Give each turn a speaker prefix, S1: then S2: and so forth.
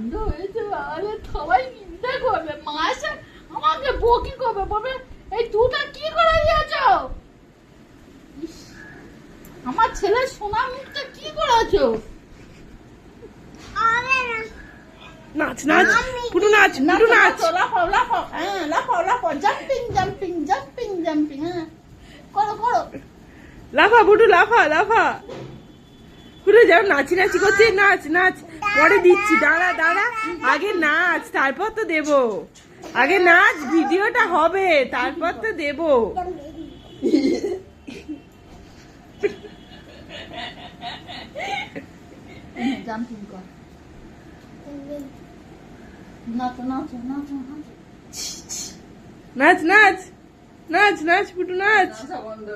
S1: কাণ্ড হয়েছে, আরে সবাই নিন্দা করবে, মা এসে আমাকে বকি করবে, বলবে এই দুটা কি করে দিয়েছ, আমার ছেলের সোনা মুখটা কি করেছো।
S2: নাচ নাচ পুরো নাচ, পুরো নাচ।
S1: লাফাও লাফাও, হ্যাঁ লাফাও লাফাও, জাম্পিং জাম্পিং জাম্পিং জাম্পিং, হ্যাঁ করো করো।
S2: লাফা বুটু, লাফা লাফা। পুরো যাও নাচি নাচি করছে, নাচ নাচ। পরে দিচ্ছি, দাঁড়া দাঁড়া, আগে নাচ তারপর তো দেবো। আগে নাচ, ভিডিওটা হবে তারপর তো দেবো।
S1: জাম্পিং কর, নাচো নাচো নাচো নাচো,
S2: নাচ নাচ নাচ নাচ পুটু নাচ।
S1: নাচা বন্ধ।